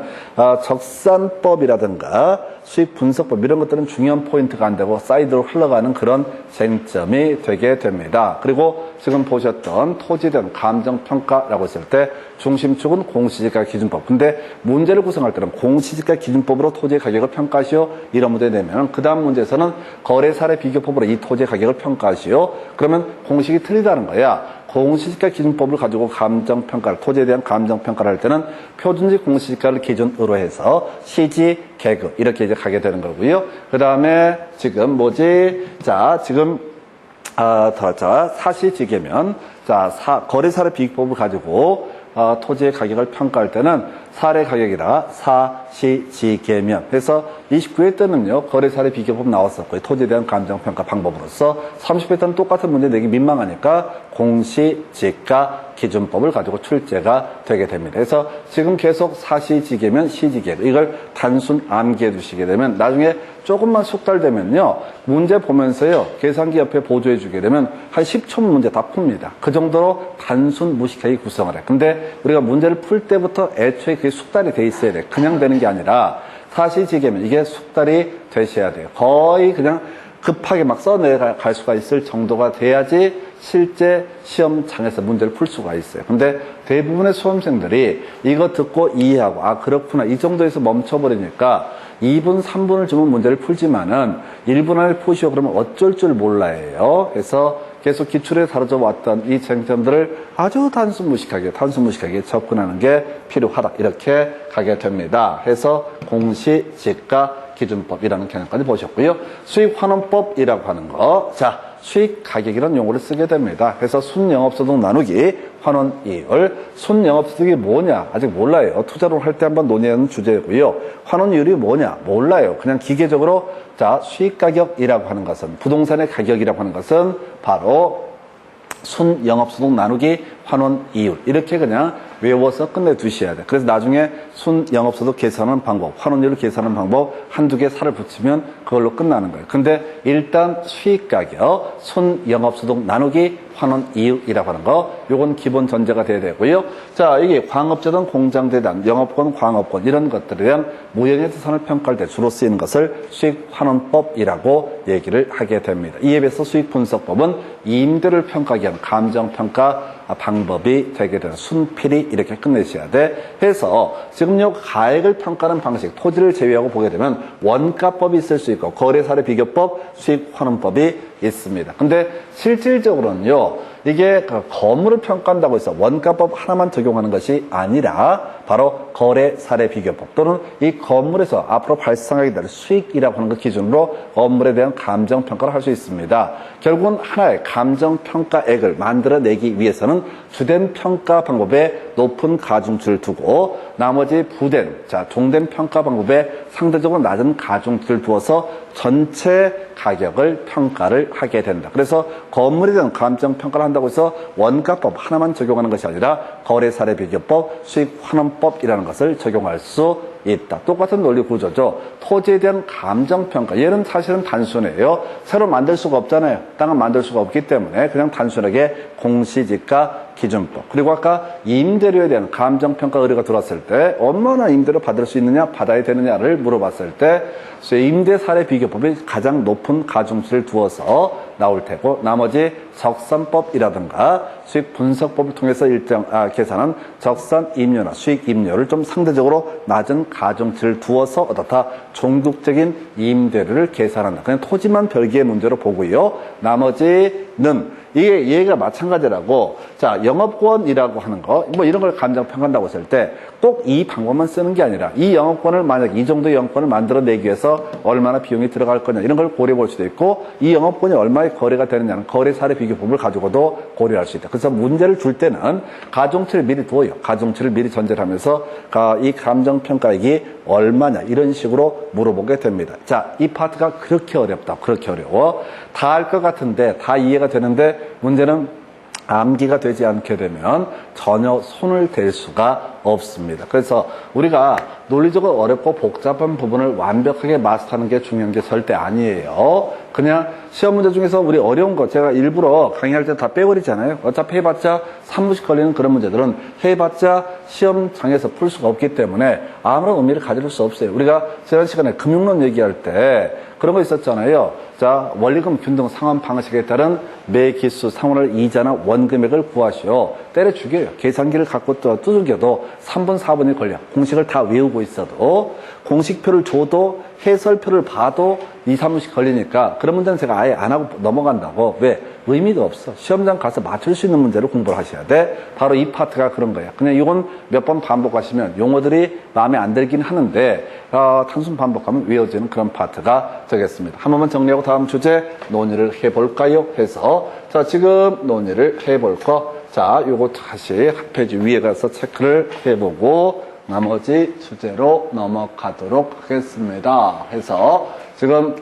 적산법이라든가 수익 분석법 이런 것들은 중요한 포인트가 안 되고 사이드로 흘러가는 그런 쟁점이 되게 됩니다. 그리고 지금 보셨던 토지에 대한 감정평가라고 했을 때 중심축은 공시지가 기준법. 근데 문제를 구성할 때는 공시지가 기준법으로 토지의 가격을 평가하시오. 이런 문제 내면 그 다음 문제에서는 거래 사례 비교법으로 이 토지의 가격을 평가하시오. 그러면 공식이 틀리다는 거야. 공시지가 기준법을 가지고 감정평가를, 토지에 대한 감정평가를 할 때는 표준지 공시지가를 기준으로 해서 시지, 계급 이렇게 이제 가게 되는 거고요. 그 다음에 지금 지금 사시지계면 거래 사례 비교법을 가지고 토지의 가격을 평가할 때는 사례 가격이라 사시지계면. 그래서 29회 때는요, 거래 사례 비교법 나왔었고요. 토지에 대한 감정평가 방법으로서 30회 때는 똑같은 문제 내기 민망하니까 공시지가 기준법을 가지고 출제가 되게 됩니다. 그래서 지금 계속 사시지계면 시지계 이걸 단순 암기해 두시게 되면 나중에 조금만 숙달되면요, 문제 보면서요, 계산기 옆에 보조해 주게 되면 한 10초 문제 다 풉니다. 그 정도로 단순 무식하게 구성을 해. 근데 우리가 문제를 풀 때부터 애초에 그게 숙달이 돼 있어야 돼. 그냥 되는 게 아니라 사시지계면 이게 숙달이 되셔야 돼요. 거의 그냥 급하게 막 써내갈 수가 있을 정도가 돼야지 실제 시험장에서 문제를 풀 수가 있어요. 근데 대부분의 수험생들이 이거 듣고 이해하고 그렇구나 이 정도에서 멈춰버리니까 2분, 3분을 주면 문제를 풀지만은 1분 안에 푸시오 그러면 어쩔 줄 몰라요. 그래서 계속 기출에 다뤄져 왔던 이 쟁점들을 아주 단순 무식하게 접근하는 게 필요하다. 이렇게 가게 됩니다. 해서 공시지가 기준법이라는 개념까지 보셨고요. 수익환원법이라고 하는 거. 수익 가격이라는 용어를 쓰게 됩니다. 그래서 순영업소득 나누기 환원이율. 순영업소득이 뭐냐? 아직 몰라요. 투자로 할 때 한번 논의하는 주제고요. 환원이율이 뭐냐? 몰라요. 그냥 기계적으로 수익가격이라고 하는 것은, 부동산의 가격이라고 하는 것은 바로 순영업소득 나누기 환원이율. 이렇게 그냥 외워서 끝내두셔야 돼. 그래서 나중에 순영업소득 계산하는 방법, 환원율을 계산하는 방법 한두 개 살을 붙이면 그걸로 끝나는 거예요. 근데 일단 수익가격, 순영업소득 나누기 환원이율이라고 하는 거, 요건 기본 전제가 돼야 되고요. 이게 광업재단, 공장재단, 영업권, 광업권 이런 것들에 대한 무형의 자산을 평가할 때 주로 쓰이는 것을 수익환원법이라고 얘기를 하게 됩니다. 이에 비해서 수익분석법은 임대를 평가하기 위한 감정평가 방법이 되게 되는 순필이 이렇게 끝내셔야 돼. 해서 지금 요 가액을 평가하는 방식, 토지를 제외하고 보게 되면 원가법이 있을 수 있고 거래사례 비교법, 수익환원법이 있습니다. 근데 실질적으로는요, 이게 건물을 평가한다고 해서 원가법 하나만 적용하는 것이 아니라 바로 거래 사례 비교법 또는 이 건물에서 앞으로 발생하게 될 수익이라고 하는 것 기준으로 건물에 대한 감정평가를 할 수 있습니다. 결국은 하나의 감정평가액을 만들어내기 위해서는 주된 평가 방법에 높은 가중치를 두고 나머지 부된, 종된 평가 방법에 상대적으로 낮은 가중치를 두어서 전체 가격을 평가를 하게 된다. 그래서 건물에 대한 감정평가를 한다고 해서 원가법 하나만 적용하는 것이 아니라 거래사례 비교법, 수익환원법이라는 것을 적용할 수 있다. 똑같은 논리 구조죠. 토지에 대한 감정평가. 얘는 사실은 단순해요. 새로 만들 수가 없잖아요. 땅을 만들 수가 없기 때문에 그냥 단순하게 공시지가 기준법. 그리고 아까 임대료에 대한 감정평가 의뢰가 들어왔을 때 얼마나 임대료 받을 수 있느냐, 받아야 되느냐를 물어봤을 때 임대 사례 비교법이 가장 높은 가중치를 두어서 나올 테고, 나머지 적산법이라든가 수익 분석법을 통해서 계산한 적산 임료나 수익 임료를 좀 상대적으로 낮은 가중치를 두어서 어떻다, 종국적인 임대료를 계산한다. 그냥 토지만 별개의 문제로 보고요. 나머지는 이게 얘가 마찬가지라고. 자, 영업권이라고 하는 거, 뭐 이런 걸 감정평가한다고 했을 때 꼭 이 방법만 쓰는 게 아니라 이 영업권을 만약 이 정도 영업권을 만들어내기 위해서 얼마나 비용이 들어갈 거냐 이런 걸 고려해 볼 수도 있고, 이 영업권이 얼마의 거래가 되느냐는 거래 사례 비교법을 가지고도 고려할 수 있다. 그래서 문제를 줄 때는 가중치를 미리 두어요. 가중치를 미리 전제를 하면서 이 감정평가액이 얼마냐 이런 식으로 물어보게 됩니다. 자, 이 파트가 그렇게 어렵다. 그렇게 어려워. 다 할 것 같은데, 다 이해가 되는데 문제는 암기가 되지 않게 되면 전혀 손을 댈 수가 없습니다. 그래서 우리가 논리적으로 어렵고 복잡한 부분을 완벽하게 마스터하는 게 중요한 게 절대 아니에요. 그냥 시험 문제 중에서 우리 어려운 거 제가 일부러 강의할 때 다 빼버리잖아요. 어차피 해봤자 3분씩 걸리는 그런 문제들은 해봤자 시험장에서 풀 수가 없기 때문에 아무런 의미를 가질 수 없어요. 우리가 지난 시간에 금융론 얘기할 때 그런 거 있었잖아요. 자, 원리금 균등 상환 방식에 따른 매기수 상환을 이자나 원금액을 구하시오. 때려 죽여요. 계산기를 갖고 두들겨도 3분, 4분이 걸려. 공식을 다 외우고 있어도, 공식표를 줘도 해설표를 봐도 2, 3분씩 걸리니까 그런 문제는 제가 아예 안 하고 넘어간다고. 왜? 의미가 없어. 시험장 가서 맞출 수 있는 문제를 공부를 하셔야 돼. 바로 이 파트가 그런 거야. 그냥 이건 몇 번 반복하시면 용어들이 마음에 안 들긴 하는데 단순 반복하면 외워지는 그런 파트가 되겠습니다. 한 번만 정리하고 다음 주제 논의를 해볼까요? 해서 자, 지금 논의를 해볼 거. 자, 요거 다시 한 페이지 위에 가서 체크를 해보고 나머지 주제로 넘어가도록 하겠습니다. 해서 지금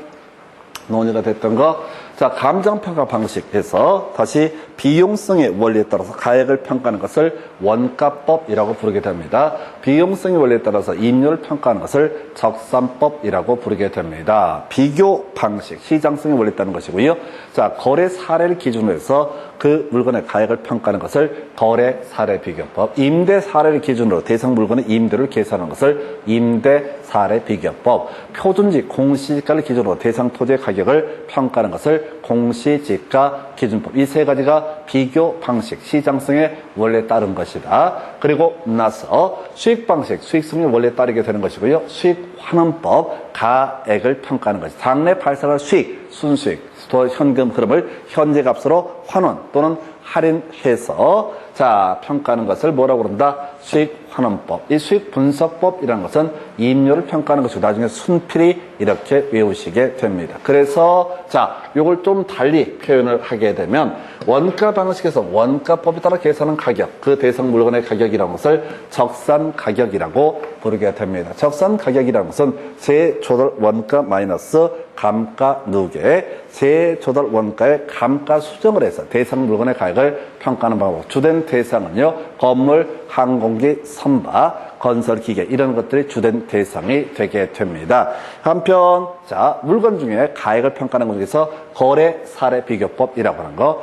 논의가 됐던 거, 자, 감정평가 방식에서 다시 비용성의 원리에 따라서 가액을 평가하는 것을 원가법이라고 부르게 됩니다. 비용성의 원리에 따라서 임료를 평가하는 것을 적산법이라고 부르게 됩니다. 비교 방식, 시장성의 원리에 따른 것이고요. 자, 거래 사례를 기준으로 해서 그 물건의 가액을 평가하는 것을 거래 사례 비교법, 임대 사례를 기준으로 대상 물건의 임대를 계산하는 것을 임대 사례 비교법, 표준지 공시지가를 기준으로 대상 토지의 가격을 평가하는 것을 공시지가 기준법. 이 세 가지가 비교 방식, 시장성의 원리에 따른 것이다. 그리고 나서 수익 방식, 수익성의 원리에 따르게 되는 것이고요. 수익 환원법, 가액을 평가하는 것이 당내 발생할 수익, 순수익, 또 현금 흐름을 현재 값으로 환원 또는 할인해서 자, 평가하는 것을 뭐라고 그런다? 수익 환원법. 이 수익 분석법이라는 것은 임료를 평가하는 것이고 나중에 순필히 이렇게 외우시게 됩니다. 그래서 자, 요걸 좀 달리 표현을 하게 되면 원가 방식에서 원가법에 따라 계산한 가격, 그 대상 물건의 가격이라는 것을 적산 가격이라고 부르게 됩니다. 적산 가격이라는 것은 재조달 원가 마이너스 감가 누계, 재조달 원가의 감가 수정을 해서 대상 물건의 가격을 평가하는 방법. 주된 대상은요, 건물, 항공기, 선박, 건설기계 이런 것들이 주된 대상이 되게 됩니다. 한편 자, 물건 중에 가액을 평가하는 것 중에서 거래 사례 비교법이라고 하는 거,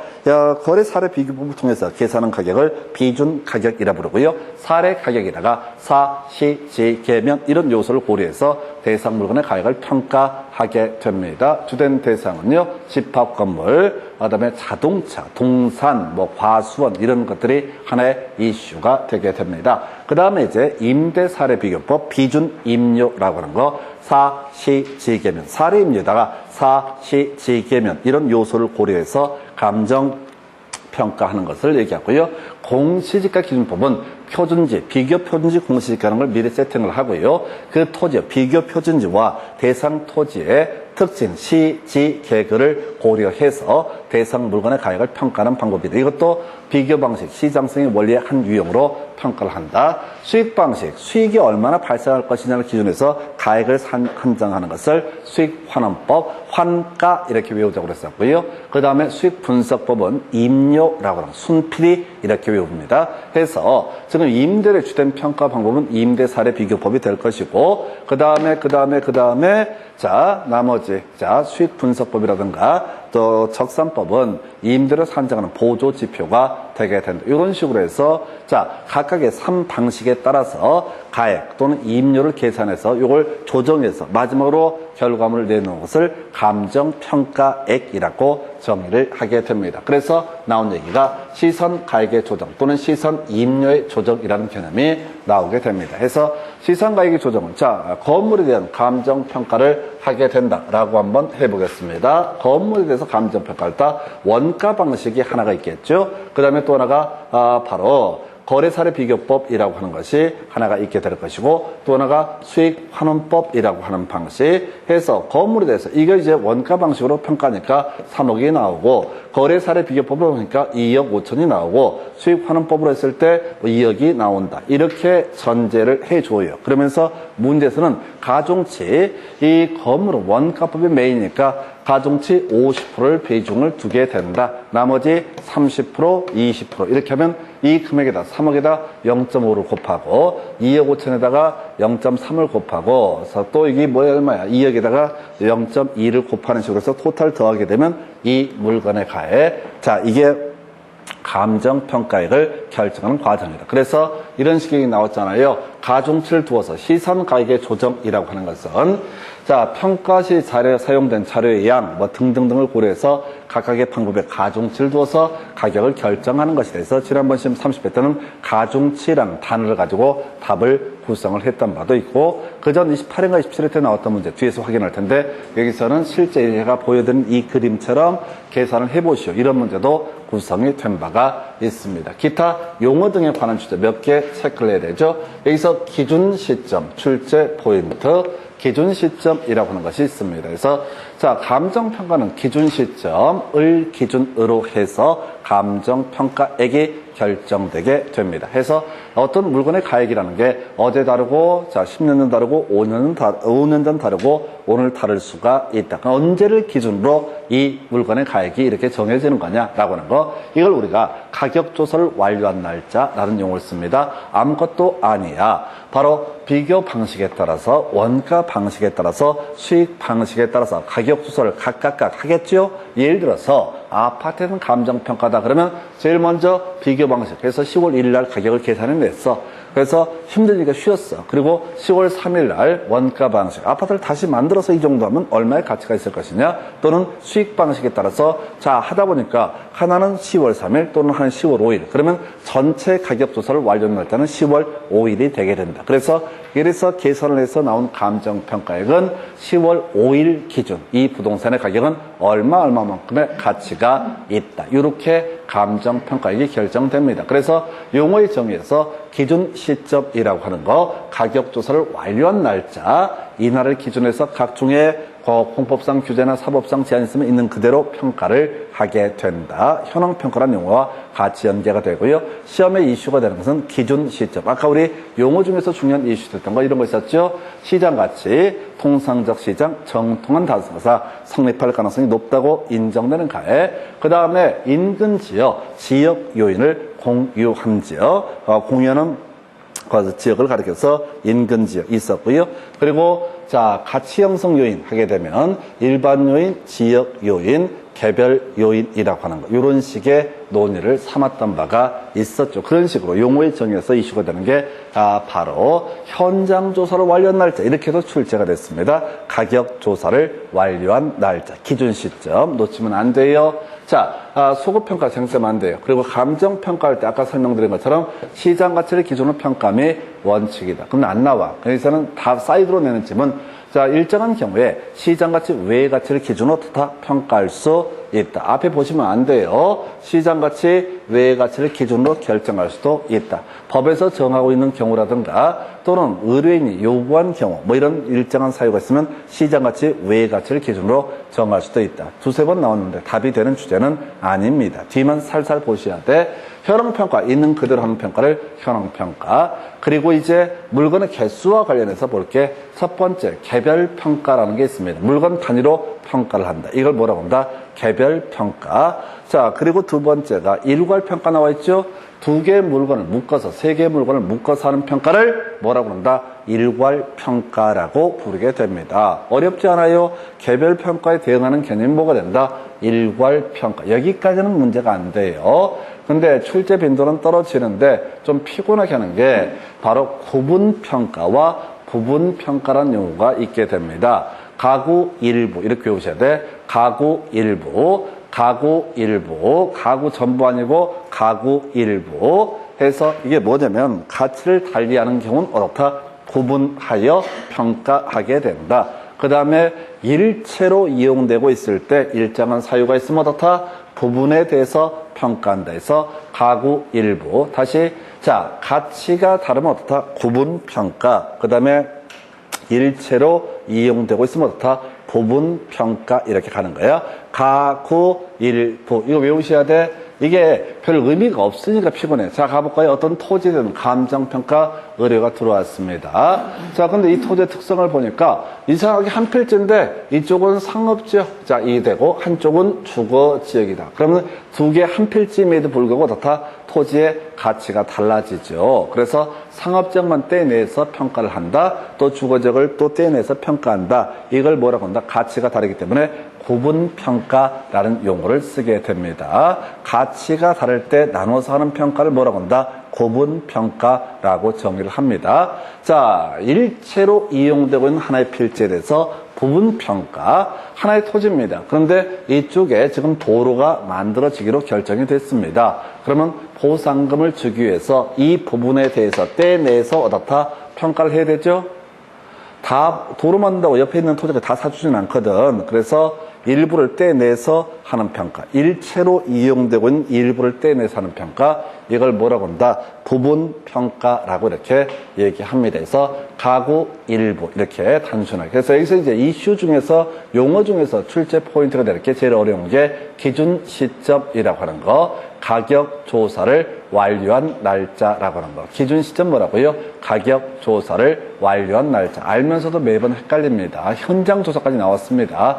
거래 사례 비교법을 통해서 계산한 가격을 비준 가격이라 부르고요. 사례 가격에다가 사, 시, 지, 계면 이런 요소를 고려해서 대상 물건의 가격을 평가하게 됩니다. 주된 대상은요, 집합 건물, 그다음에 자동차, 동산, 뭐 과수원 이런 것들이 하나의 이슈가 되게 됩니다. 그 다음에 이제 임대 사례 비교법 비준 임료라고 하는 거, 사, 시, 지, 계면, 사례 임료에다가 사, 시, 지, 계면 이런 요소를 고려해서 감정 평가하는 것을 얘기하고요. 공시지가 기준법은 표준지, 비교 표준지 공시지가라는 걸 미리 세팅을 하고요. 그 토지, 비교 표준지와 대상 토지의 특징, 시, 지, 계급을 고려해서 대상 물건의 가액을 평가하는 방법이다. 이것도 비교 방식, 시장성의 원리의 한 유형으로 평가를 한다. 수익 방식, 수익이 얼마나 발생할 것이냐를 기준해서 가액을 한정하는 것을 수익 환원법, 환가 이렇게 외우자고 그랬었고요. 그 다음에 수익 분석법은 임료라고 하는 순필이 이렇게 외웁니다. 해서 지금 임대를 주된 평가 방법은 임대 사례 비교법이 될 것이고, 그 다음에 자 나머지 자 수익 분석법이라든가 또 적산법은 임대를 산정하는 보조 지표가 되게 된다. 이런 식으로 해서 자 각각의 3방식에 따라서 가액 또는 임료를 계산해서 이걸 조정해서 마지막으로 결과물을 내놓은 것을 감정평가액이라고 정의를 하게 됩니다. 그래서 나온 얘기가 시선 가액의 조정 또는 시선 임료의 조정이라는 개념이 나오게 됩니다. 해서 시선 가액의 조정은 자 건물에 대한 감정평가를 하게 된다라고 한번 해보겠습니다. 건물에 대해서 감정평가를 다 원가 방식이 하나가 있겠죠. 그 다음에 또 하나가 바로 거래사례 비교법이라고 하는 것이 하나가 있게 될 것이고, 또 하나가 수익 환원법이라고 하는 방식 해서 건물에 대해서 이거 이제 원가 방식으로 평가하니까 3억이 나오고, 거래사례 비교법으로 보니까 2억 5천이 나오고, 수익 환원법으로 했을 때 2억이 나온다. 이렇게 전제를 해줘요. 그러면서 문제에서는 가중치, 이 건물은 원가법이 메인이니까 가중치 50%를 비중을 두게 된다. 나머지 30%, 20% 이렇게 하면 이 금액에다 3억에다 0.5를 곱하고 2억 5천에다가 0.3을 곱하고 또 이게 뭐야 얼마야 2억에다가 0.2를 곱하는 식으로 해서 토탈 더하게 되면 이 물건의 가액. 자 이게 감정평가액을 결정하는 과정이다. 그래서 이런 식이 나왔잖아요. 가중치를 두어서 시선 가액의 조정이라고 하는 것은 자 평가 시 자료에 사용된 자료의 양 뭐 등등등을 고려해서 각각의 방법에 가중치를 두어서 가격을 결정하는 것이 돼서 지난번 시험 30회 때는 가중치라는 단어를 가지고 답을 구성을 했던 바도 있고, 그전 28회인가 27회 때 나왔던 문제 뒤에서 확인할 텐데 여기서는 실제 제가 보여드린 이 그림처럼 계산을 해보시오. 이런 문제도 구성이 된 바가 있습니다. 기타 용어 등에 관한 주제 몇 개 체크를 해야 되죠. 여기서 기준 시점, 출제 포인트, 기준 시점이라고 하는 것이 있습니다. 그래서 자 감정평가는 기준 시점을 기준으로 해서 감정평가액이 결정되게 됩니다. 해서 어떤 물건의 가액이라는 게 어제 다르고 자 10년 전 다르고 5년 전 다르고 오늘 다를 수가 있다. 언제를 기준으로 이 물건의 가액이 이렇게 정해지는 거냐라고 하는 거, 이걸 우리가 가격조사를 완료한 날짜라는 용어를 씁니다. 아무것도 아니야. 바로 비교 방식에 따라서 원가 방식에 따라서 수익 방식에 따라서 가격 조사를 각각 하겠죠. 예를 들어서 아파트는 감정평가다 그러면 제일 먼저 비교 방식 해서 10월 1일 날 가격을 계산해냈어. 그래서 힘드니까 쉬었어. 그리고 10월 3일 날 원가 방식, 아파트를 다시 만들어서 이 정도 하면 얼마의 가치가 있을 것이냐, 또는 수익 방식에 따라서 자 하다 보니까 하나는 10월 3일 또는 하나는 10월 5일 그러면 전체 가격 조사를 완료할 때는 10월 5일이 되게 된다. 그래서 계산을 해서 나온 감정평가액은 10월 5일 기준 이 부동산의 가격은 얼마만큼의 가치가 있다. 이렇게 감정평가액이 결정됩니다. 그래서 용어의 정의에서 기준 시점이라고 하는 거, 가격조사를 완료한 날짜, 이날을 기준해서 각종의 공법상 규제나 사법상 제한이 있으면 있는 그대로 평가를 하게 된다. 현황평가라는 용어와 같이 연계가 되고요. 시험에 이슈가 되는 것은 기준 시점. 아까 우리 용어 중에서 중요한 이슈 됐던 거 이런 거 있었죠. 시장가치, 통상적 시장, 정통한 다수가사 성립할 가능성이 높다고 인정되는 가액. 그 다음에 인근 지역, 지역 요인을 공유한 지역. 공유하는 지역을 가리켜서 인근 지역 있었고요. 그리고 자 가치 형성 요인 하게 되면 일반 요인, 지역 요인, 개별 요인이라고 하는 거, 이런 식의 논의를 삼았던 바가 있었죠. 그런 식으로 용어의 정의에서 이슈가 되는 게 바로 현장 조사를 완료한 날짜, 이렇게 해서 출제가 됐습니다. 가격 조사를 완료한 날짜, 기준 시점 놓치면 안 돼요. 자, 소급평가 쟁점 안 돼요. 그리고 감정평가할 때 아까 설명드린 것처럼 시장 가치를 기준으로 평가함이 원칙이다. 그럼 안 나와. 여기서는 다 사이드로 내는 질문. 자, 일정한 경우에 시장 가치 외의 가치를 기준으로 다 평가할 수 있다. 앞에 보시면 안 돼요. 시장가치, 외가치를 기준으로 결정할 수도 있다. 법에서 정하고 있는 경우라든가 또는 의뢰인이 요구한 경우 뭐 이런 일정한 사유가 있으면 시장가치, 외가치를 기준으로 정할 수도 있다. 두세 번 나왔는데 답이 되는 주제는 아닙니다. 뒤만 살살 보셔야 돼. 현황평가, 있는 그대로 하는 평가를 현황평가. 그리고 이제 물건의 개수와 관련해서 볼게. 첫 번째, 개별평가라는 게 있습니다. 물건 단위로 평가를 한다. 이걸 뭐라고 한다? 개별평가. 자, 그리고 두 번째가 일괄평가 나와 있죠? 두 개의 물건을 묶어서, 세 개의 물건을 묶어서 하는 평가를 뭐라고 한다? 일괄평가라고 부르게 됩니다. 어렵지 않아요? 개별평가에 대응하는 개념이 뭐가 된다? 일괄평가. 여기까지는 문제가 안 돼요. 근데 출제 빈도는 떨어지는데 좀 피곤하게 하는 게 바로 구분평가와 부분평가라는 용어가 있게 됩니다. 가구 일부 이렇게 외우셔야 돼. 가구 일부, 가구 일부, 가구 전부 아니고 가구 일부 해서 이게 뭐냐면 가치를 달리하는 경우는 어떻다? 구분하여 평가하게 된다. 그 다음에 일체로 이용되고 있을 때 일정한 사유가 있으면 어떻다? 부분에 대해서 평가한다 해서 가구 일부. 다시 자, 가치가 다르면 어떻다? 구분평가. 그 다음에 일체로 이용되고 있으면 어떻다? 부분평가 이렇게 가는 거예요. 가구 일부. 이거 외우셔야 돼. 이게 별 의미가 없으니까 피곤해. 자, 가볼까요? 어떤 토지에 대한 감정평가 의뢰가 들어왔습니다. 자, 근데 이 토지의 특성을 보니까 이상하게 한 필지인데 이쪽은 상업지역, 자, 이 되고 한쪽은 주거지역이다. 그러면 두 개 한 필지임에도 불구하고 어떻다? 토지의 가치가 달라지죠. 그래서 상업지역만 떼내서 평가를 한다. 또 주거지역을 또 떼내서 평가한다. 이걸 뭐라고 한다? 가치가 다르기 때문에 구분평가라는 용어를 쓰게 됩니다. 가치가 다를 때 나눠서 하는 평가를 뭐라고 한다? 구분평가라고 정의를 합니다. 자, 일체로 이용되고 있는 하나의 필지에 대해서 부분평가, 하나의 토지입니다. 그런데 이쪽에 지금 도로가 만들어지기로 결정이 됐습니다. 그러면 보상금을 주기 위해서 이 부분에 대해서 떼내서 어떻다? 평가를 해야 되죠? 다 도로 만든다고 옆에 있는 토지가 다 사주진 않거든. 그래서 일부를 떼내서 하는 평가, 일체로 이용되고 있는 일부를 떼내서 하는 평가, 이걸 뭐라고 한다? 부분평가라고 이렇게 얘기합니다. 그래서 가구 일부 이렇게 단순하게. 그래서 여기서 이제 이슈 중에서 용어 중에서 출제 포인트가 이렇게 제일 어려운 게 기준 시점이라고 하는 거, 가격 조사를 완료한 날짜라고 하는 거. 기준 시점 뭐라고요? 가격 조사를 완료한 날짜. 알면서도 매번 헷갈립니다. 현장 조사까지 나왔습니다.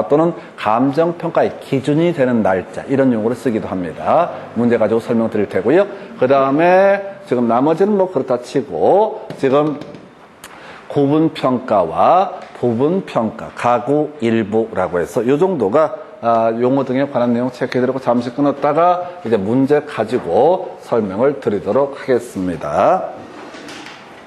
또는 감정평가의 기준이 되는 날짜, 이런 용어를 쓰기도 합니다. 문제 가지고 설명드릴 테고요. 그 다음에 지금 나머지는 뭐 그렇다 치고 지금 구분평가와 부분평가, 가구 일부라고 해서 이 정도가 용어 등에 관한 내용 체크해드리고 잠시 끊었다가 이제 문제 가지고 설명을 드리도록 하겠습니다.